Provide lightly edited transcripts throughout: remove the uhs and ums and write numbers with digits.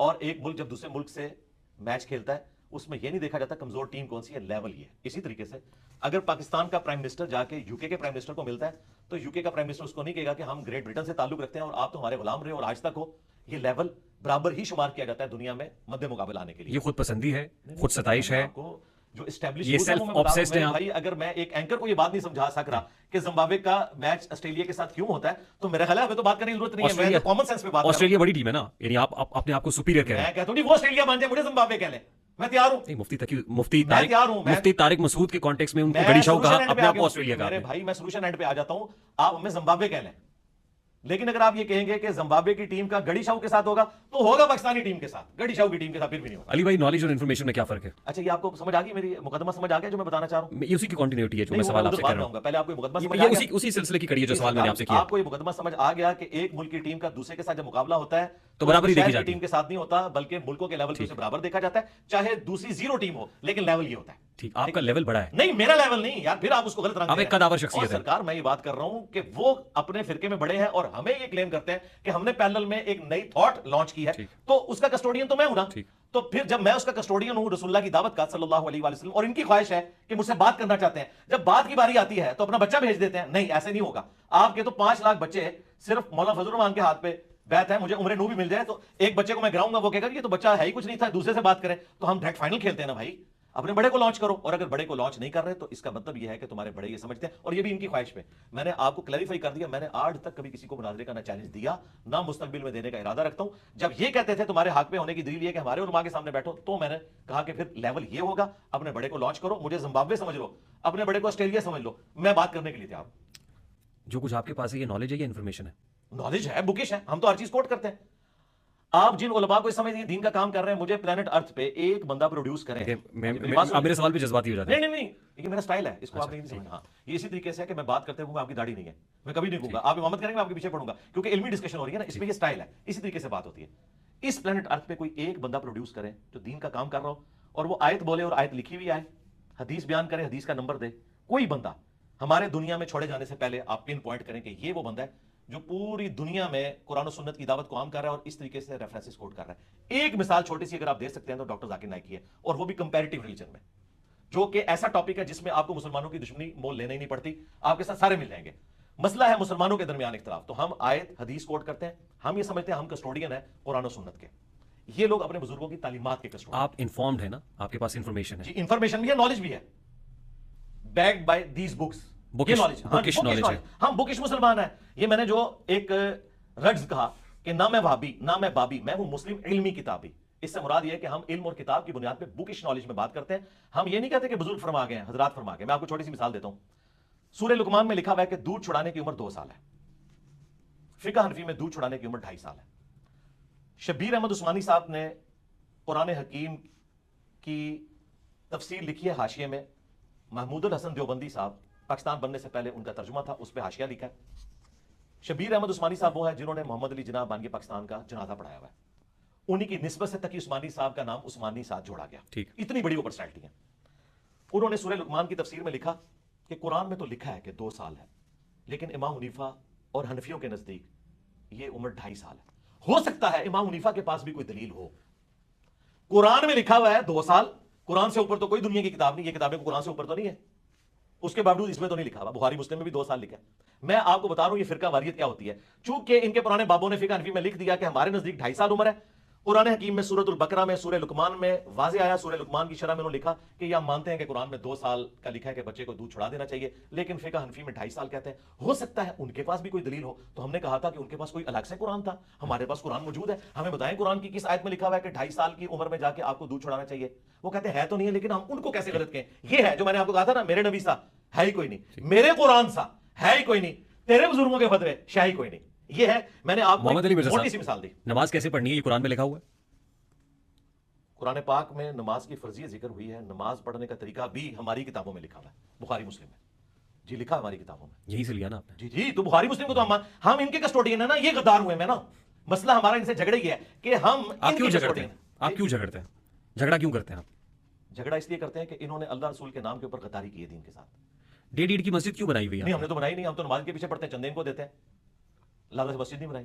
اور ایک ملک جب دوسرے ملک سے میچ کھیلتا ہے اس میں یہ نہیں دیکھا جاتا کمزور ٹیم کون سی ہے، لیول یہ ہے. اسی طریقے سے اگر پاکستان کا پرائم منسٹر جا کے یو کے پرائم منسٹر کو ملتا ہے تو یو کے کا پرائم منسٹر اس کو نہیں کہے گا کہ ہم گریٹ برٹن سے تعلق رکھتے ہیں اور آپ تو ہمارے غلام رہے اور آج تک ہو. یہ لیول برابر ہی شمار کیا جاتا ہے دنیا میں مد مقابل آنے کے لیے. یہ خود پسندی ہے، خود ستائش ہے، جو اسٹیبلش یہ self obsessed ہیں آپ. بھائی اگر میں ایک اینکر کو یہ بات نہیں سمجھا سک رہا کہ زمبابوے کا میچ آسٹریلیا کے ساتھ کیوں ہوتا ہے تو میرا خیال ہے ہمیں تو بات کرنے کی ضرورت نہیں ہے. میں تو کامن سینس پہ بات کر رہا ہوں. آسٹریلیا بڑی ٹیم ہے نا، یعنی آپ اپنے آپ کو سپیریئر کہہ رہے ہیں. میں کہتا ہوں نہیں وہ آسٹریلیا بن جائے مجھے زمبابوے کہہ لیں، میں تیار ہوں. مفتی طارق مسعود کے کانٹیکس میں ان کو گڑی شاہ کہا، اپنے آپ کو آسٹریلیا کہا. میرے بھائی میں سولوشن اینڈ پہ آ جاتا ہوں، آپ ہمیں زمبابوے کہہ لیں. لیکن اگر آپ یہ کہیں گے کہ زمبابوے کی ٹیم کا گڑی شاہ کے ساتھ ہوگا تو ہوگا پاکستانی ٹیم کے ساتھ، گڑی شاہ کی ٹیم کے ساتھ پھر بھی نہیں ہوگا. علی بھائی نالج اور انفارمیشن میں کیا فرق ہے؟ اچھا یہ آپ کو سمجھ آ گئی، میری مقدمہ سمجھ آ گیا جو میں بتانا چاہ رہا ہوں؟ یہ اسی کی کنٹینیوٹی ہے جو میں سوال آپ سے کر رہا ہوں. پہلے آپ کو یہ مقدمہ سمجھ آ گیا، اسی سلسلے کی کڑی ہے جو سوال میں نے آپ سے کیا. آپ کو یہ مقدمہ سمجھ آ گیا کہ ایک ملک کی ٹیم کا دوسرے کے ساتھ جب مقابلہ ہوتا ہے تو برابری دیکھی جاتی ہے. ٹیم کے ساتھ نہیں ہوتا بلکہ ملکوں کے لیول پہ اسے برابر دیکھا جاتا ہے، چاہے دوسری زیرو ٹیم ہو لیکن لیول یہ ہوتا ہے. ٹھیک، آپ کا لیول بڑا ہے. نہیں میرا لیول نہیں یار، پھر آپ اس کو غلط رنگ آپ ایک قداور شخصیت ہے. سرکار میں یہ بات کر رہا ہوں کہ وہ اپنے فرقے میں بڑے ہیں اور ہمیں یہ کلیم کرتے ہیں کہ ہم نے پیرلل میں ایک نئی تھاٹ لانچ کی ہے تو اس کا کسٹوڈین تو میں ہوں نا. تو پھر جب میں اس کا کسٹوڈین ہوں رسول اللہ کی دعوت کا صلی اللہ علیہ وسلم اور ان کی خواہش ہے کہ مجھ سے بات کرنا چاہتے ہیں، جب بات کی باری آتی ہے تو اپنا بچہ بھیج دیتے ہیں. نہیں ایسے نہیں ہوگا. آپ کے تو 5 لاکھ بچے صرف مولانا فضل الرحمان کے ہاتھ پہ بیت ہے، مجھے عمر نو بھی مل جائے تو ایک بچے کو میں گراؤں گا وہ کہے گا یہ تو بچہ ہے ہی کچھ نہیں تھا، دوسرے سے بات کریں. تو ہم ڈائریکٹ فائنل کھیلتے ہیں نا بھائی. اپنے بڑے کو لانچ کرو، اور اگر بڑے کو لانچ نہیں کر رہے تو اس کا مطلب یہ ہے کہ تمہارے بڑے یہ سمجھتے ہیں اور یہ بھی ان کی خواہش پہ. میں نے آپ کو کلیریفائی کر دیا، میں نے آج تک کبھی کسی کو مناظرے کا نہ چیلنج دیا نہ مستقبل میں دینے کا ارادہ رکھتا ہوں. جب یہ کہتے تھے تمہارے حق پہ ہونے کی دلیل یہ کہ ہمارے علماء کے سامنے بیٹھو تو میں نے کہا کہ پھر لیول یہ ہوگا، اپنے بڑے کو لانچ کرو. مجھے زمبابوے سمجھ لو، اپنے بڑے کو آسٹریلیا سمجھ لو، میں بات کرنے کے لیے تیار ہوں. جو کچھ آپ کے پاس ہے یہ نالج ہے یا انفارمیشن ہے؟ نالج ہے، بکش ہے، ہم تو ہر چیز کوٹ کرتے ہیں. آپ جن علماء کو اس سمجھ دین کا کام کر رہے ہیں مجھے پلانٹ ارتھ پہ ایک بندہ پروڈیوس کریں. آپ میرے سوال پہ جذباتی ہو جاتے ہیں. نہیں یہ میرا سٹائل ہے، اس کو آپ نہیں سمجھنا. ہاں یہ اسی طریقے سے ہے کہ میں بات کرتے ہوئے آپ کی داڑھی نہیں ہے، میں کبھی نہیں کہوں گا آپ امامت کریں گے میں آپ کے پیچھے پڑوں گا کیونکہ علمی ڈسکشن ہو رہی ہے نا، اس میں یہ سٹائل ہے. اسی طریقے سے بات ہوتی ہے. اس پلانٹ ارتھ پہ کوئی ایک بندہ پروڈیوس کرے جو دین کا کام کر رہا ہو اور وہ آیت بولے اور آیت لکھی ہوئی آئے، حدیث بیان کرے، حدیث کا نمبر دے. کوئی بندہ ہمارے دنیا میں چھوڑے جانے سے پہلے آپ پن پوائنٹ کریں کہ یہ وہ بندہ ہے جو پوری دنیا میں قرآن و سنت کی دعوت کو عام کر رہا ہے اور اس طریقے سے ریفرنسز کوٹ کر رہا ہے. ایک مثال چھوٹی سی اگر آپ دے سکتے ہیں تو ڈاکٹر ذاکر نائک کی ہے، اور وہ بھی کمپیریٹیو ریلیجن میں، جو کہ ایسا ٹاپک ہے جس میں آپ کو مسلمانوں کی دشمنی مول لینے ہی نہیں پڑتی، آپ کے ساتھ سارے مل جائیں گے. مسئلہ ہے مسلمانوں کے درمیان اختلاف، تو ہم آیت حدیث کوٹ کرتے ہیں. ہم یہ سمجھتے ہیں ہم کسٹوڈین ہیں قرآن و سنت کے. یہ لوگ اپنے بزرگوں کی تعلیمات کے کسٹوڈین. آپ انفارمڈ ہیں نا، آپ کے پاس انفارمیشن ہے. جی انفارمیشن بھی ہے، نالج بھی ہے، بیکڈ بائی دیز بکس. ہم بکش مسلمان ہیں. یہ میں نے جو ایک رجز کہا کہ نہ میں وہابی نہ میں بابی، میں ہوں مسلم علمی کتابی. اس سے مراد یہ ہے کہ ہم علم اور کتاب کی بنیاد پہ بکش نالج میں بات کرتے ہیں. ہم یہ نہیں کہتے کہ بزرگ فرما گئے ہیں، حضرات فرما گئے. میں آپ کو چھوٹی سی مثال دیتا ہوں. سورہ لقمان میں لکھا ہوا ہے کہ دودھ چھڑانے کی عمر 2 سال ہے. فقہ حنفی میں دودھ چھڑانے کی عمر 2.5 سال ہے. شبیر احمد عثمانی صاحب نے قرآن حکیم کی تفسیر لکھی ہے حاشیے میں. محمود الحسن دیوبندی صاحب پاکستان بننے سے پہلے ان کا ترجمہ تھا، اس پہ حاشیہ لکھا ہے. شبیر احمد عثمانی صاحب وہ ہیں جنہوں نے محمد علی جناح بانگی پاکستان کا جنازہ پڑھایا ہوا ہے. انہی کی نسبت سے تقی عثمانی صاحب کا نام عثمانی ساتھ جوڑا گیا. اتنی بڑی وہ پرسنالٹی ہیں. انہوں نے سورہ لقمان کی تفسیر میں لکھا کہ قرآن میں تو لکھا ہے کہ 2 سال ہے، لیکن امام حنیفہ اور حنفیوں کے نزدیک یہ عمر 2.5 سال ہے. ہو سکتا ہے امام حنیفہ کے پاس بھی کوئی دلیل ہو. قرآن میں لکھا ہوا ہے 2 سال، قرآن سے اوپر تو کوئی دنیا کی کتاب نہیں. یہ کتابیں قرآن سے اوپر تو نہیں ہے، اس کے باوجود اس میں تو نہیں لکھا ہوا. بخاری مسلم میں بھی 2 سال لکھا ہے. میں آپ کو بتا رہا ہوں یہ فرقہ واریت کیا ہوتی ہے. چونکہ ان کے پرانے بابوں نے فقہ حنفی میں لکھ دیا کہ ہمارے نزدیک 2.5 سال عمر ہے. قرآن حکیم میں سورۃ البقرہ میں سورہ لقمان میں واضح آیا. سورہ لقمان کی شرح میں انہوں نے لکھا کہ یہ ہم مانتے ہیں کہ قرآن میں 2 سال کا لکھا ہے کہ بچے کو دودھ چھڑا دینا چاہیے، لیکن فقہ حنفی میں 2.5 سال کہتے ہیں. ہو سکتا ہے ان کے پاس بھی کوئی دلیل ہو. تو ہم نے کہا تھا کہ ان کے پاس کوئی الگ سے قرآن تھا، ہمارے پاس قرآن موجود ہے. ہمیں بتائیں قرآن کی کس آیت میں لکھا ہوا ہے کہ 2.5 سال کی عمر میں جا کے آپ کو دودھ چھڑانا چاہیے. وہ کہتے ہیں تو نہیں ہے، لیکن ہم ان کو کیسے غلط کہیں. یہ ہے جو میں نے آپ کو کہا تھا نا، میرے نبی سا ہے ہی کوئی نہیں، میرے قرآن سا ہے ہی کوئی نہیں، تیرے بزرگوں کے فتوے شاہ ہی کوئی نہیں. یہ ہے. میں نے آپ کو چھوٹی سی مثال دی. نماز کیسے پڑھنی ہے یہ قرآن میں لکھا ہوا ہے. قرآن پاک میں نماز کی فرضیت ذکر ہوئی ہے. نماز پڑھنے کا طریقہ بھی ہماری کتابوں میں لکھا ہوا ہے، بخاری مسلم میں. جی لکھا ہماری کتابوں میں. یہی سے لیا نا آپ نے. جی تو بخاری مسلم کو تو ہم ان کے کسٹوڈین ہیں نا. یہ غدار ہوئے میں نا. مسئلہ ہمارا ان سے جھگڑے ہی ہے کہ ہم آپ کیوں جھگڑتے ہیں. آپ کیوں جھگڑتے ہیں؟ جھگڑا کیوں کرتے ہیں آپ؟ جھگڑا اس لیے کرتے ہیں کہ انہوں نے اللہ رسول کے نام کے اوپر غداری کی ہے دین کے ساتھ. 1.5 کی مسجد کیوں بنائی ہوئی ہے؟ نہیں ہم نے تو بنائی نہیں. ہم تو نماز کے پیچھے پڑھتے ہیں، چندے ان کو دیتے ہیں. اللہ سے مسجد نہیں بنائی.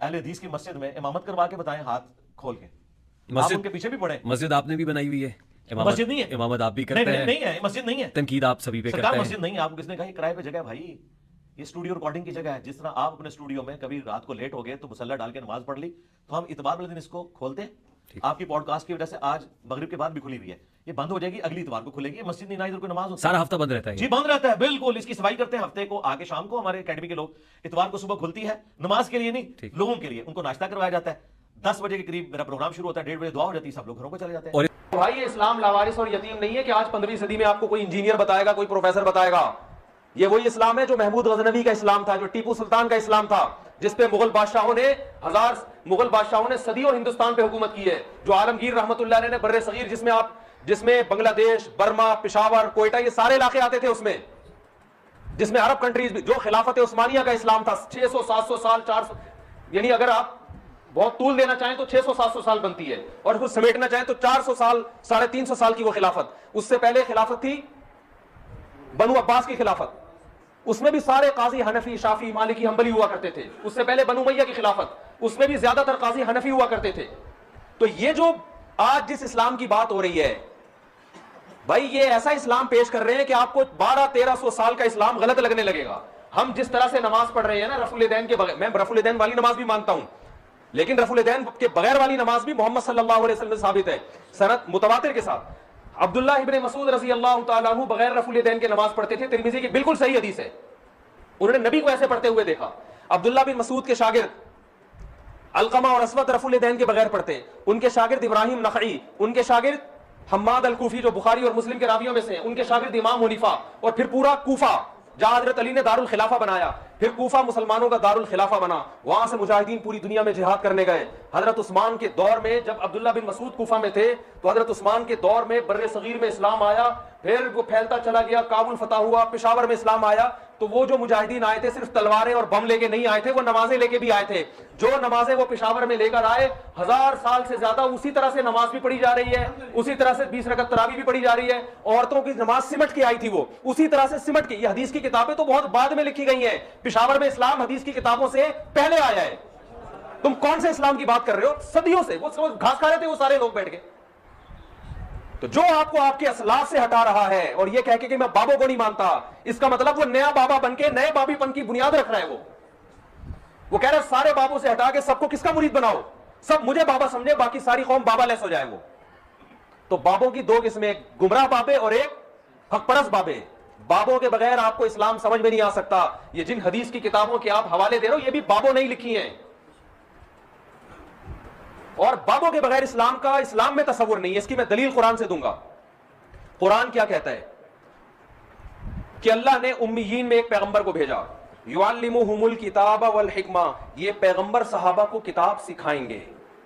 اہل حدیث کی مسجد میں امامت کروا کے بتائیں ہاتھ کھول کے, آپ مسجد ان کے پیچھے بھی پڑے. مسجد آپ نے بھی بنائی ہوئی ہے, مسجد نہیں ہے, امامت آپ بھی کرتے ہیں, نہیں ہے, مسجد نہیں ہے, تنقید آپ سبھی پہ کرتے سرکار ہیں. مسجد نہیں ہے. آپ کو کس نے کہا یہ کرائے پہ جگہ ہے بھائی, یہ اسٹوڈیو ریکارڈنگ کی جگہ ہے. جس طرح آپ اپنے اسٹوڈیو میں کبھی رات کو لیٹ ہو گئے تو مسلح ڈال کے نماز پڑھ لی, تو ہم اتوار والے دن اس کو کھولتے ہیں. آپ کی پوڈ کاسٹ کی وجہ سے آج مغرب کے بعد بھی کھلی ہوئی ہے, یہ بند ہو جائے گی, اگلی اتوار کو کھلے گی. مسجد نہیں نہ ادھر کوئی نماز ہوتی, سارا ہفتہ بند رہتا ہے جی بند رہتا ہے بالکل. اس کی صفائی کرتے ہیں ہفتے کو, آگے شام کو ہمارے اکیڈمی کے لوگ. اتوار کو صبح کھلتی ہے, نماز کے لیے نہیں, لوگوں کے لیے, ان کو ناشتہ کروایا جاتا ہے. 10 بجے کے قریب میرا پروگرام شروع ہوتا ہے, 1:30 بجے دعا ہو جاتی ہے, سب لوگ گھروں کو چلے جاتے ہیں. بھائی یہ اسلام لاوارث اور یتیم نہیں ہے کہ آج 15ویں صدی میں آپ کو کوئی انجینئر بتائے گا, کوئی پروفیسر بتائے گا. یہ وہی اسلام ہے جو محمود غزنوی کا اسلام تھا, جو ٹیپو سلطان کا اسلام تھا, جس پہ مغل بادشاہوں نے صدیوں ہندوستان پہ حکومت کی ہے. جو عالمگیر رحمت اللہ علیہ نے بر صغیر, جس میں بنگلہ دیش, برما, پشاور, کوئٹہ, یہ سارے علاقے آتے تھے اس میں, جس میں عرب کنٹریز بھی, جو خلافت عثمانیہ کا اسلام تھا 600-700 سال 400, یعنی اگر آپ بہت طول دینا چاہیں تو 600-700 سال بنتی ہے, اور اس کو سمیٹنا چاہیں تو 400 سال 350 سال کی وہ خلافت. اس سے پہلے خلافت تھی بنو عباس کی خلافت, اس میں بھی سارے قاضی حنفی, شافعی, مالکی, حنبلی ہوا کرتے تھے. اس سے پہلے بنو امیہ کی خلافت, اس میں بھی زیادہ تر قاضی حنفی ہوا کرتے تھے. تو یہ جو آج جس اسلام کی بات ہو رہی ہے بھائی, یہ ایسا اسلام پیش کر رہے ہیں کہ آپ کو 1200-1300 سال کا اسلام غلط لگنے لگے گا. ہم جس طرح سے نماز پڑھ رہے ہیں نا رفع الیدین کے بغیر, میں رفع الیدین والی نماز بھی مانتا ہوں, لیکن رفع الیدین کے بغیر والی نماز بھی محمد صلی اللہ علیہ وسلم سے ثابت ہے سند متواتر کے ساتھ. عبداللہ ابن مسعود رضی اللہ تعالیٰ عنہ بغیر رفع الیدین کے نماز پڑھتے تھے, ترمذی کی بالکل صحیح حدیث ہے. انہوں نے نبی کو ایسے پڑھتے ہوئے دیکھا. عبداللہ بن مسعود کے شاگرد علقمہ اور اسود رفع الیدین کے بغیر پڑھتے, ان کے شاگرد ابراہیم نخعی, ان کے شاگرد حماد الکوفی جو بخاری اور مسلم کے راویوں میں سے ہیں, ان کے شاگرد امام حنیفہ, اور پھر پورا کوفہ جہاں حضرت علی نے دارالخلافہ بنایا, پھر کوفہ مسلمانوں کا دارالخلافہ بنا, وہاں سے مجاہدین پوری دنیا میں جہاد کرنے گئے. حضرت عثمان کے دور میں جب عبداللہ بن مسعود کوفہ میں تھے تو حضرت عثمان کے دور میں بر صغیر میں اسلام آیا, پھر وہ پھیلتا چلا گیا, کابل فتح ہوا, پشاور میں اسلام آیا. تو وہ جو مجاہدین آئے تھے صرف تلواریں اور بم لے کے نہیں آئے تھے, وہ نمازیں لے کے بھی آئے تھے. جو نمازیں وہ پشاور میں لے کر آئے 1000 سال سے زیادہ اسی طرح سے نماز بھی پڑھی جا رہی ہے, اسی طرح سے 20 رکعت تراویح بھی پڑھی جا رہی ہے. عورتوں کی نماز سمٹ کے آئی تھی, وہ اسی طرہ سے سمٹ کے. یہ حدیث کی کتابیں تو بہت بعد میں لکھی گئی ہیں, پشاور میں اسلام حدیث کی کتابوں سے پہلے آیا ہے. تم کون سے اسلام کی بات کر رہے ہو؟ صدیوں سے وہ گھاس کھا رہے تھے وہ سارے لوگ بیٹھ کے. تو جو آپ کو آپ کے اسلاف سے ہٹا رہا ہے اور یہ کہہ کے کہ میں بابوں کو نہیں مانتا, اس کا مطلب وہ نیا بابا بن کے نئے بابی پن کی بنیاد رکھ رہا ہے. وہ کہہ رہا ہے سارے بابوں سے ہٹا کے سب کو کس کا مرید بناؤ, سب مجھے بابا سمجھے, باقی ساری قوم بابا لیس ہو جائے. وہ تو بابوں کی 2 قسمیں, ایک گمراہ بابے اور ایک حق پرست بابے. بابوں کے بغیر آپ کو اسلام سمجھ میں نہیں آ سکتا. یہ جن حدیث کی کتابوں کے آپ حوالے دے رہے ہو یہ بھی بابوں نہیں لکھی ہیں, اور بابوں کے بغیر اسلام میں تصور نہیں ہے. اس کی میں دلیل قرآن سے دوں گا. قرآن کیا کہتا ہے کہ اللہ نے امیین میں ایک پیغمبر کو بھیجا, یعلمہم الکتاب والحکمہ, یہ پیغمبر صحابہ کو کتاب سکھائیں گے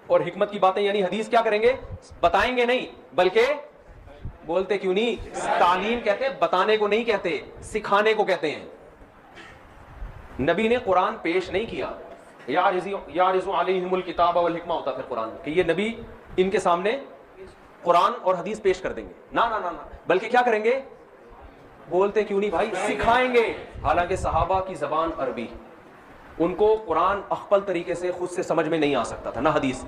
اور حکمت کی باتیں, یعنی حدیث کیا کریں گے, بتائیں گے نہیں, بلکہ بولتے کیوں نہیں, تعلیم کہتے ہیں, بتانے کو نہیں کہتے, سکھانے کو کہتے ہیں. نبی نے قرآن پیش نہیں کیا, یعرض علیہم الکتاب والحکمہ ہوتا پھر قرآن, کہ یہ نبی ان کے سامنے قرآن اور حدیث پیش کر دیں گے. نہ, بلکہ کیا کریں گے, بولتے کیوں نہیں بھائی, سکھائیں گے. حالانکہ صحابہ کی زبان عربی, ان کو قرآن اخپل طریقے سے خود سے سمجھ میں نہیں آ سکتا تھا, نہ حدیث,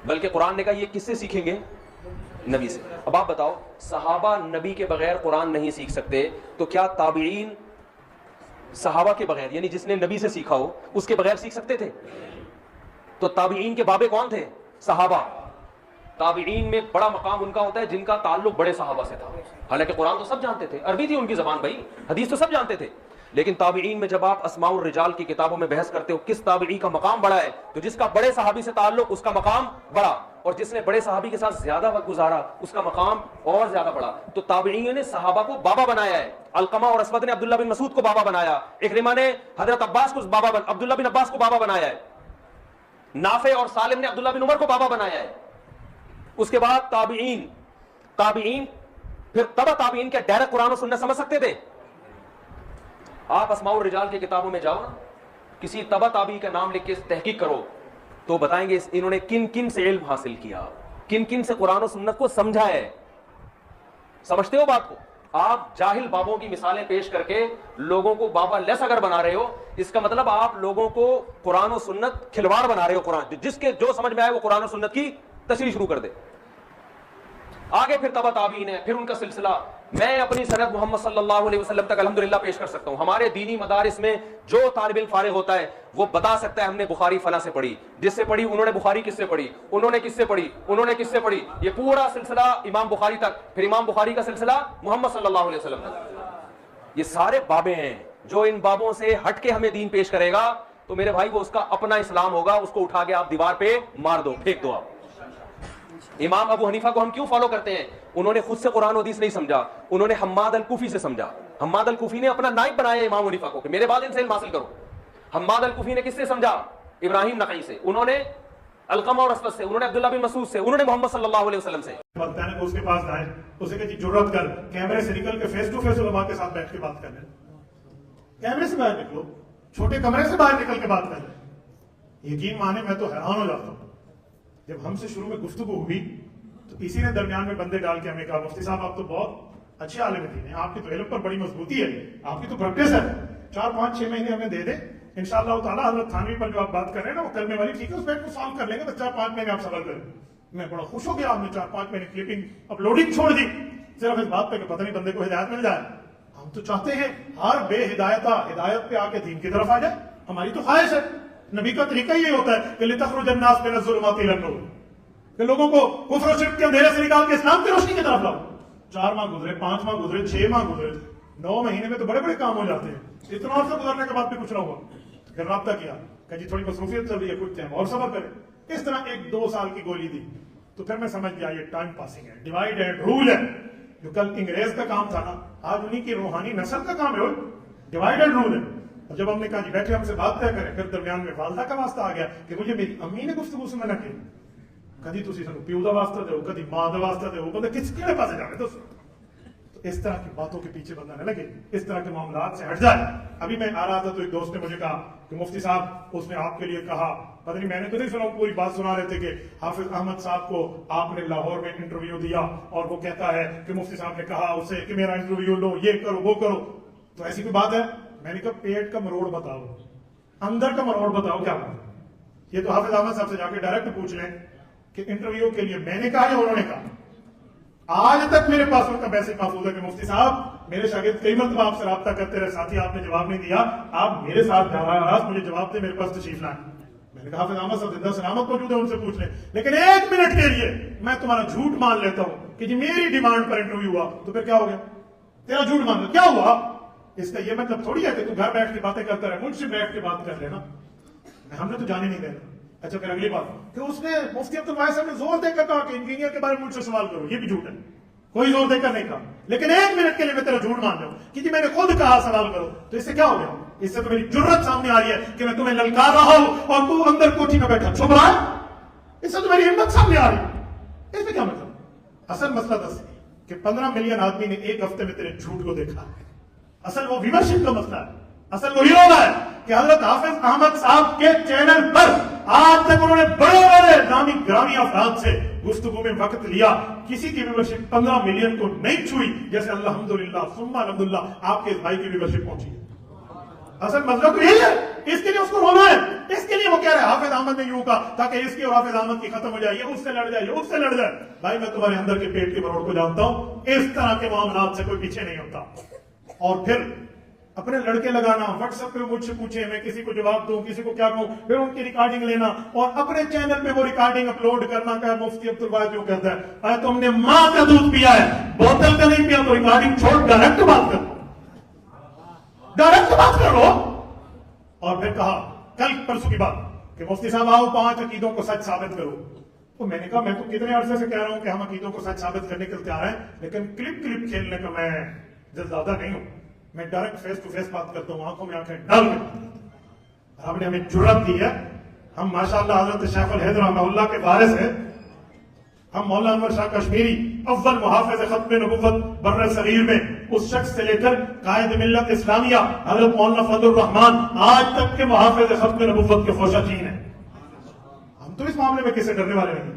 بلکہ قرآن نے کہا یہ کس سے سیکھیں گے, نبی سے. اب آپ بتاؤ, صحابہ نبی کے بغیر قرآن نہیں سیکھ سکتے, تو کیا تابعین صحابہ کے بغیر, یعنی جس نے نبی سے سیکھا ہو اس کے بغیر سیکھ سکتے تھے؟ تو تابعین کے بابے کون تھے؟ صحابہ. تابعین میں بڑا مقام ان کا ہوتا ہے جن کا تعلق بڑے صحابہ سے تھا. حالانکہ قرآن تو سب جانتے تھے, عربی تھی ان کی زبان بھائی, حدیث تو سب جانتے تھے, لیکن تابعین میں جب آپ اسماء الرجال کی کتابوں میں بحث کرتے ہو کس تابعی کا مقام بڑا ہے, تو جس کا بڑے صحابی سے تعلق اس کا مقام بڑا, اور جس نے بڑے صحابی کے ساتھ زیادہ وقت گزارا اس کا مقام اور زیادہ بڑا. تو تابعین نے صحابہ کو بابا بنایا ہے. علقمہ اور اسود نے عبداللہ بن مسعود کو بابا بنایا, اکرمہ نے حضرت عباس کو عبداللہ بن عباس کو بابا بنایا ہے, نافع اور سالم نے عبداللہ بن عمر کو بابا بنایا ہے. اس کے بعد تابعین پھر تبع تابعین کے ڈائریکٹ قرآن و سنت سمجھ سکتے تھے؟ آپ اسماء الرجال کی کتابوں میں جاؤ نا, کسی تبع تابعی کا نام لکھ کے تحقیق کرو تو بتائیں گے انہوں نے کن کن سے علم حاصل کیا, کن کن سے قرآن و سنت کو سمجھا ہے. سمجھتے ہو بات کو؟ آپ جاہل بابوں کی مثالیں پیش کر کے لوگوں کو بابا لیس اگر بنا رہے ہو، اس کا مطلب آپ لوگوں کو قرآن و سنت کھلواڑ بنا رہے ہو. قرآن جس کے جو سمجھ میں آئے وہ قرآن و سنت کی تشریح شروع کر دے. آگے پھر تبع تابعین ہے، پھر ان کا سلسلہ. میں اپنی سند محمد صلی اللہ علیہ وسلم تک الحمدللہ پیش کر سکتا ہوں. ہمارے دینی مدارس میں جو طالب علم فارغ ہوتا ہے وہ بتا سکتا ہے ہم نے بخاری فلاں سے پڑھی، جس سے پڑھی انہوں نے بخاری کس سے پڑھی، انہوں نے کس سے پڑھی، انہوں نے کس سے پڑھی. یہ پورا سلسلہ امام بخاری تک، پھر امام بخاری کا سلسلہ محمد صلی اللہ علیہ وسلم تک. یہ سارے بابیں ہیں. جو ان بابوں سے ہٹ کے ہمیں دین پیش کرے گا تو میرے بھائی وہ اس کا اپنا اسلام ہوگا. اس کو اٹھا کے آپ دیوار پہ مار دو، پھینک دو. آپ امام ابو حنیفہ کو ہم کیوں فالو کرتے ہیں؟ انہوں نے خود سے قرآن و حدیث نہیں سمجھا، انہوں نے حماد الکوفی سے سمجھا. حماد الکوفی نے اپنا نائب بنایا امام حنیفہ کو کہ میرے بعد ان سے علم حاصل کرو. حماد الکوفی نے کس سے سمجھا؟ ابراہیم نخعی سے. انہوں نے علقمہ اور اسود سے، انہوں نے عبداللہ بن مسعود سے، انہوں نے محمد صلی اللہ علیہ وسلم سے. بتانے کو اس کے پاس جائے، اسے کہ جرات کر کیمرے سے نکل کے فیس ٹو فیس علماء کے ساتھ بیٹھ کے بات کر لیں. کیمرے سے باہر نکلو، چھوٹے کمرے سے باہر نکل کے بات کر لیں. یقین مانے میں تو حیران ہو جاتا ہوں. جب ہم سے شروع میں گفتگو ہوئی تو اسی نے درمیان میں بندے ڈال کے ہمیں کہا مفتی صاحب آپ تو بہت اچھے عالم دین ہیں، آپ کی تو علم پر بڑی مضبوطی ہے، آپ کی تو پریکٹس ہے، 4-5-6 مہینے ہمیں دے دیں انشاءاللہ تعالیٰ. حضرت تھانوی پر جو آپ بات کر رہے ہیں نا وہ کلمے والی، ٹھیک ہے اس بیٹ کو سالو کر لیں گے، بس 4-5 مہینے آپ صبر کریں. میں بڑا خوش ہو گیا. آپ نے 4-5 مہینے کلپنگ اپلوڈنگ چھوڑ دی صرف اس بات پہ کہ پتہ نہیں بندے کو ہدایت مل جائے. ہم تو چاہتے ہیں ہر بے ہدایتہ ہدایت پہ آ کے دین کی طرف آ جائے. ہماری تو خواہش ہے. نبی کا طریقہ یہ ہوتا ہے کہ لتخرج الناس من الظلمات الى النور، کہ لوگوں کو کفر و شرک کے اندھیرے سے نکال کے اسلام کی روشنی کی طرف لاؤ. 4 ماہ گزرے، 5 ماہ گزرے، 6 ماہ گزرے، 9 مہینے میں تو بڑے بڑے کام ہو جاتے ہیں. اتنا اور سے گزرنے کے بعد بھی کچھ نہ ہوا. پھر رابطہ کیا کہ جی تھوڑی مصروفیت چل رہی ہے، کچھ ٹائم اور صبر کریں. اس طرح 1-2 سال کی گولی دی تو پھر میں سمجھ گیا یہ ٹائم پاسنگ ہے، ڈیوائڈ اینڈ رول ہے. جو کل انگریز کا کام تھا نا، آج انہی کی روحانی نسل کا کام ہے. ڈیوائڈ اینڈ رول ہے. اور جب ہم نے کہا جی بیٹھے ہم سے بات طے کریں، پھر درمیان میں والدہ کا واسطہ آ گیا کہ مجھے میری امی نے گفتگو سے منع کی. کدی تسی سانو پیو دا واسطہ دو، کدی ماں دا واسطہ دو، بندے کس کیڑے پاسے جاوے دوستو. تو اس طرح کی باتوں کے پیچھے بندہ نہ لگے، اس طرح کے معاملات سے ہٹ جائے. ابھی میں آ رہا تھا تو ایک دوست نے مجھے کہا کہ مفتی صاحب اس نے آپ کے لیے کہا، پتہ نہیں میں نے تو نہیں سنا، پوری بات سنا رہے تھے کہ حافظ احمد صاحب کو آپ نے لاہور میں انٹرویو دیا اور وہ کہتا ہے کہ مفتی صاحب نے کہا اسے کہ میرا انٹرویو لو، یہ کرو وہ کرو. تو ایسی کوئی بات ہے؟ میں نے کہا پیٹ کا مروڑ بتاؤ، اندر کا مروڑ بتاؤ کیا بات ہے. یہ تو حافظ احمد صاحب سے جا کے ڈائریکٹ پوچھ لیں کہ انٹرویو کے لیے میں نے کہا یا انہوں نے کہا. آج تک میرے پاس ان کا میسج محفوظ ہے کہ مفتی صاحب میرے شاگرد کئی مرتبہ آپ سے رابطہ کرتے رہے، ساتھی آپ نے جواب نہیں دیا، آپ میرے ساتھ براہ راست مجھے جواب دیں، میرے پاس تشریف لائیں. میں نے کہا حافظ احمد صاحب زندہ سلامت موجود ہے، ان سے پوچھ لیں. لیکن 1 منٹ کے لیے میں تمہارا جھوٹ مان لیتا ہوں کہ جی میری ڈیمانڈ پر انٹرویو ہوا تو پھر کیا ہو گیا؟ تیرا جھوٹ مان لو، کیا ہوا؟ اس کا یہ مطلب تھوڑی ہے کہ تو گھر بیٹھ کے باتیں کرتا رہے، مجھ سے بیٹھ کے بات کر لینا. ہم نے تو جانے نہیں دینا. اچھا پھر اگلی بات کہ اس نے مفتی عبدالواحد صاحب نے زور دے کر کہا کہ انجینئر کے بارے میں مجھ سے سوال کرو، یہ بھی جھوٹ ہے. کوئی زور دے کر نہیں کہا، لیکن 1 منٹ کے لیے میں تیرا جھوٹ مان لوں کہ جی میں نے خود کہا سوال کرو. تو اس سے کیا ہو گیا؟ اس سے تو میری جرت سامنے آ رہی ہے کہ میں تمہیں للکار رہا ہوں اور تو اندر کوٹھی میں بیٹھا چھپ رہا ہے. اس سے تو میری ہمت سامنے آ رہی ہے. اس میں کیا مطلب؟ اصل مسئلہ دس کہ 15 ملین آدمی نے 1 ہفتے میں تیرے جھوٹ کو دیکھا ہے. اصل وہ ویورشپ کا مسئلہ ہے، اصل وہی ہوگا ہے کہ حضرت حافظ احمد صاحب کے چینل پر آج تک انہوں نے بڑے بڑے نامی گرامی افراد سے گفتگو میں وقت لیا، کسی کی ویورشپ 15 ملین کو نہیں چھوئی جیسے الحمدللہ ثم الحمدللہ آپ کے اس بھائی کی ویورشپ پہنچی ہے. اصل مسئلہ تو یہی ہے. اس کے لیے اس کو رونا ہے، اس کے لیے وہ کہہ رہے ہیں حافظ احمد نے یوں کہا تاکہ اس کی اور حافظ احمد کی ختم ہو جائے، یہ اس سے لڑ جائے، یہ اس سے لڑ جائے. بھائی میں تمہارے اندر کے پیٹ کے مروڑ کو جانتا ہوں، اس طرح کے معاملات سے کوئی پیچھے نہیں ہوتا. اور پھر اپنے لڑکے لگانا، واٹس ایپ پہ مجھ سے پوچھے میں کسی کو جواب دوں، کسی کو کیا کہوں، پھر ان کی ریکارڈنگ لینا اور اپنے چینل پہ وہ ریکارڈنگ اپلوڈ کرنا. کہ مفتی عبدالواحد جو کہتا ہے تم نے ماں کا دودھ پیا ہے، بوتل کا نہیں پیا، تو ریکارڈنگ چھوڑ ڈائریکٹ بات کر، ڈائریکٹ بات کر لو. اور پھر کہا کل پرسوں کی بات کہ مفتی صاحب آؤ 5 عقیدوں کو سچ ثابت کرو. تو میں نے کہا میں تو کتنے عرصے سے کہہ رہا ہوں کہ ہم عقیدوں کو سچ ثابت کرنے کے لیے تیار ہیں، لیکن کلپ کھیلنے کا میں زیادہ نہیں ہوں. میں ڈائریکٹ فیس ٹو فیس بات کرتا ہوں، آنکھوں میں آنکھیں ڈال کے. آپ نے ہمیں جرأت دی ہے. ہم ماشاءاللہ حضرت شیخ الہند رحمہ اللہ کے وارث ہیں. ہم مولانا انور شاہ کشمیری اول محافظ ختم نبوت بر صغیر میں، اس شخص سے لے کر قائد ملت اسلامیہ حضرت مولانا فضل الرحمان آج تک کے محافظ ختم نبوت کے خوشہ چین ہیں. ہم تو اس معاملے میں کسی ڈرنے والے نہیں ہیں.